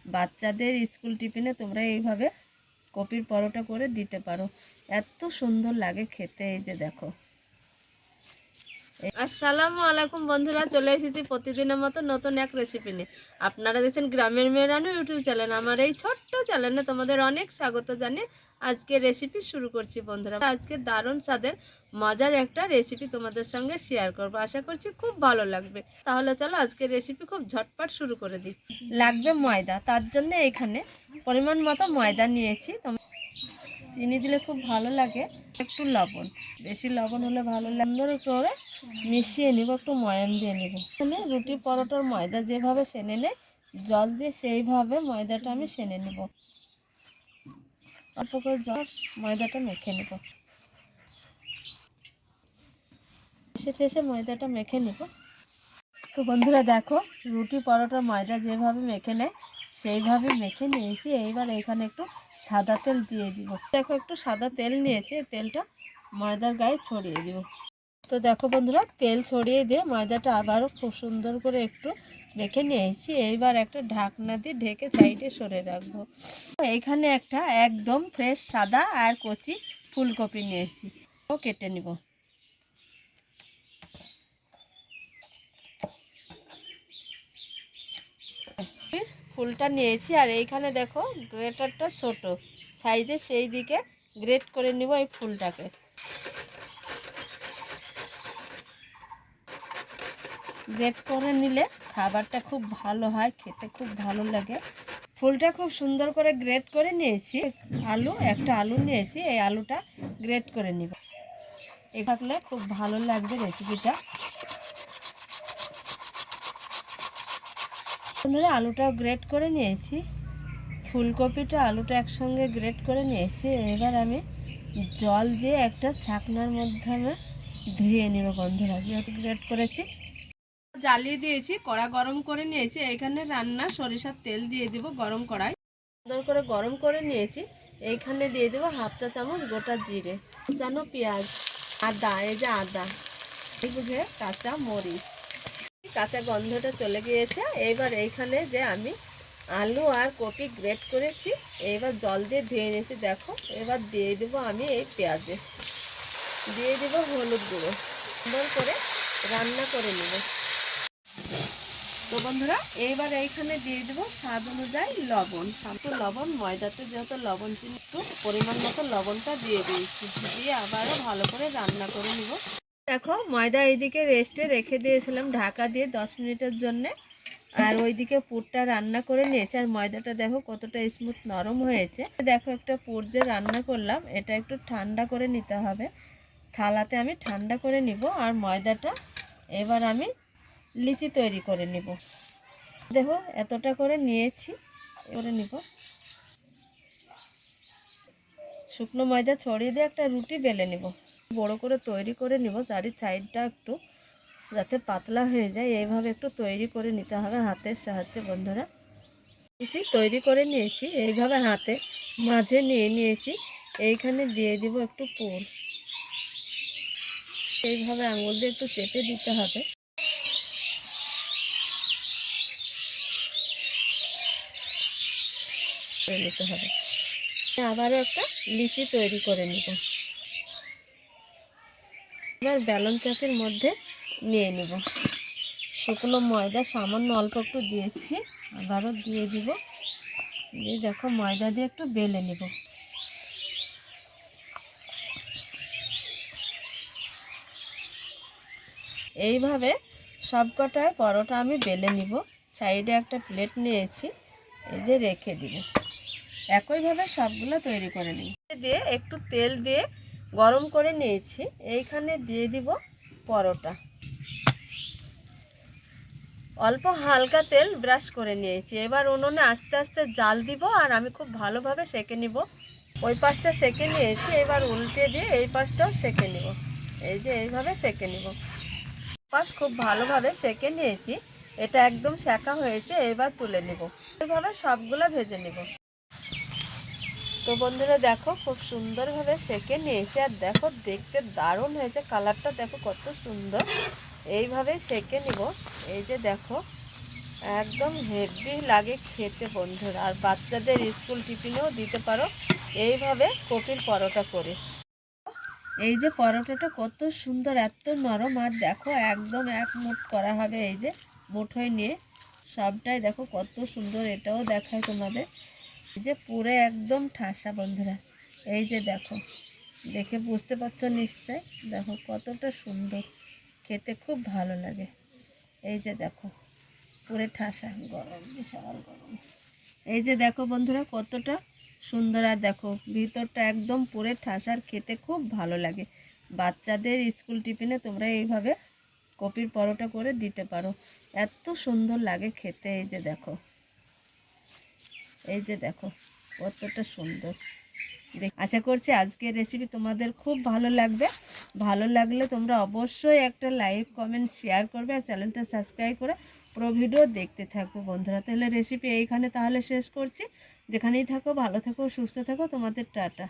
বাচ্চাদের স্কুল টিফিনে তোমরা এইভাবে কপির পরোটা করে দিতে পারো, এত সুন্দর লাগে খেতে। এই যে দেখো। আসসালামু আলাইকুম বন্ধুরা, চলে এসেছি প্রতিদিনের মতো নতুন এক রেসিপি নিয়ে। আপনারা দেখছেন গ্রামের মেয়েরানো ইউটিউব চ্যানেল। আমার এই ছোট্ট চ্যানেলে তোমাদের অনেক স্বাগত জানিয়ে আজকে রেসিপি শুরু করছি বন্ধুরা। আজকে দারুণ স্বাদের মজার একটা রেসিপি তোমাদের সঙ্গে শেয়ার করবো, আশা করছি খুব ভালো লাগবে। তাহলে চলো আজকে রেসিপি খুব ঝটপট শুরু করে দিই। লাগবে ময়দা, তার জন্য এখানে পরিমাণ মতো ময়দা নিয়েছি। চিনি দিলে খুব ভালো লাগে, একটু লবণ, বেশি লবণ হলে ভালো লাগে। করে মিশিয়ে নিব, একটু ময়াম দিয়ে নিব। এখানে রুটি পরোটার ময়দা যেভাবে সেনে নেয় জল দিয়ে, সেইভাবে ময়দাটা আমি সেনে নেব। অল্প করে জল ময়দাটা মেখে নেব, শেষে ময়দাটা মেখে নেব। তো বন্ধুরা দেখো, রুটি পরোটার ময়দা যেভাবে মেখে নেয় সেইভাবে মেখে নিয়েছি। এইবার এখানে একটু সাদা তেল দিয়ে দিব। দেখো একটু সাদা তেল নিয়েছি, তেলটা ময়দার গায়ে ছড়িয়ে দিব। তো দেখো বন্ধুরা, তেল ছড়িয়ে দিয়ে ময়দাটা আবারও খুব সুন্দর করে একটু মেখে নিয়েছি। এইবার একটা ঢাকনা দিয়ে ঢেকে সাইডে সরে রাখবো। এইখানে একটা একদম ফ্রেশ সাদা আর কচি ফুলকপি নিয়েছি, ও কেটে নিব। ফুলটা নিয়েছি, আর এইখানে দেখো গ্রেটারটা ছোট সাইজে, সেই দিকে গ্রেট করে নিব এই ফুলটাকে। গ্রেট করে নিলে খাবারটা খুব ভালো হয়, খেতে খুব ভালো লাগে। ফুলটা খুব সুন্দর করে গ্রেট করে নিয়েছি। একটা আলু নিয়েছি, এই আলুটা গ্রেট করে নিব। এই থাকলে খুব ভালো লাগবে রেসিপিটা। বন্ধুরা আলুটা গ্রেট করে নিয়েছি, ফুলকপিটা আলুটা একসঙ্গে গ্রেট করে নিয়েছি। এবার আমি জল দিয়ে একটা ছাকনার মাধ্যমে ধুয়ে নেব বন্ধুরা, যেহেতু গ্রেট করেছি। জ্বালিয়ে দিয়েছি, কড়া গরম করে নিয়েছি। এখানে রান্না সরিষার তেল দিয়ে দেব গরম কড়াই। সুন্দর করে গরম করে নিয়েছি। এইখানে দিয়ে দেবো হাফ চা চামচ গোটা জিরে, কুচানো পেঁয়াজ, আদা, এই যে আদা, এই বুঝে কাঁচা মরিচ। কাঁচা গন্ধটা চলে গিয়েছে। এইবার এইখানে যে আমি আলু আর কপি গ্রেট করেছি, এবার জল দিয়ে ধুয়ে নিয়েছি দেখো। এবার দিয়ে দেবো আমি এই পেঁয়াজে, দিয়ে দেবো হলুদ গুঁড়ো, সুন্দর করে রান্না করে নেব। তো বন্ধুরা এইবার এইখানে দিয়ে দেবো স্বাদ অনুযায়ী লবণ। একটু লবণ, ময়দাতে যেহেতু লবণ চিনি, একটু পরিমাণ মতো লবণটা দিয়ে দিয়েছি, দিয়ে আবারও ভালো করে রান্না করে নিব। দেখো ময়দা এইদিকে রেস্টে রেখে দিয়েছিলাম ঢাকা দিয়ে 10 মিনিটের জন্যে, আর ওইদিকে পুরটা রান্না করে নিয়েছি। আর ময়দাটা দেখো কতটা স্মুথ নরম হয়েছে। দেখো একটা পুর যে রান্না করলাম, এটা একটু ঠান্ডা করে নিতে হবে। থালাতে আমি ঠান্ডা করে নিব। আর ময়দাটা এবার আমি লিচি তৈরি করে নিব। দেখো এতটা করে নিয়েছি, করে নিব। শুকনো ময়দা ছড়িয়ে দিয়ে একটা রুটি বেলে নিব, বড় করে তৈরি করে নিব। চারি সাইডটা একটু যাতে পাতলা হয়ে যায়, এইভাবে একটু তৈরি করে নিতে হবে হাতের সাহায্যে বন্ধুরা। তৈরি করে নিয়েছি, এইভাবে হাতে মাঝে নিয়ে নিয়েছি। এইখানে দিয়ে দিব একটু পুর, এইভাবে আঙুল দিয়ে একটু চেপে দিতে হবে। নিতে হবে। আবারও একটা লিচি তৈরি করে নিব। এবার বেলন চাকের মধ্যে নিয়ে নেব। শুকনো ময়দা সামান্য অল্প একটু দিয়েছি, আবারও দিয়ে দিব। দিয়ে দেখো ময়দা দিয়ে একটু বেলে নেব। এইভাবে সবকটায় পরোটা আমি বেলে নিব। সাইডে একটা প্লেট নিয়েছি, এই যে রেখে দিব। একইভাবে সবগুলো তৈরি করে নিই। দিয়ে একটু তেল দিয়ে গরম করে নিয়েছি, এইখানে দিয়ে দিব পরোটা। অল্প হালকা তেল ব্রাশ করে নিয়েছি। এবার উনুনে আস্তে আস্তে জাল দিব, আর আমি খুব ভালোভাবে সেঁকে নিব। ওই পাশটা সেঁকে নিয়েছি, এবার উল্টে দিয়ে এই পাশটাও সেঁকে নিব। এই যে এইভাবে সেঁকে নিব। পাশ খুব ভালোভাবে সেঁকে নিয়েছি, এটা একদম সেঁকা হয়েছে। এবার তুলে নিব, এইভাবে সবগুলো ভেজে নিব। তো বন্ধুরা দেখো খুব সুন্দরভাবে সেঁকে নিয়েছি, আর দেখো দেখতে দারুণ হয়েছে, কালারটা দেখো কত সুন্দর। এইভাবে সেঁকে নিব। এই যে দেখো একদম হেভি লাগে খেতে বন্ধুরা। আর বাচ্চাদের স্কুল টিফিনেও দিতে পারো এইভাবে কপির পরোটা করে। এই যে পরোটাটা কত সুন্দর, এত নরম, আর দেখো একদম এক মুঠ করা হবে, এই যে মুঠোয় নিয়ে সবটাই দেখো কত সুন্দর। এটাও দেখায় তোমাদের, এই যে পুরো একদম ঠাসা বন্ধুরা। এই যে দেখো, দেখে বুঝতে পারছো নিশ্চয়, দেখো কতটা সুন্দর, খেতে খুব ভালো লাগে। এই যে দেখো পুরো ঠাসা, গরম, বিশাল গরম। এই যে দেখো বন্ধুরা কতটা সুন্দর, আর দেখো ভিতরটা একদম পুরো ঠাসার, খেতে খুব ভালো লাগে। বাচ্চাদের স্কুল টিফিনে তোমরা এইভাবে কপির পরোটা করে দিতে পারো, এত সুন্দর লাগে খেতে। এই যে দেখো, এই যে দেখো কতটা সুন্দর। আশা করছি আজকের রেসিপি তোমাদের খুব ভালো লাগবে। ভালো লাগলে তোমরা অবশ্যই একটা লাইক, কমেন্ট, শেয়ার করবে, আর চ্যানেলটা সাবস্ক্রাইব করে পুরো ভিডিও দেখতে থাকবে বন্ধুরা। তাহলে রেসিপি এইখানে তাহলে শেষ করছি। যেখানেই থাকো ভালো থাকো, সুস্থ থাকো, তোমাদের টাটা।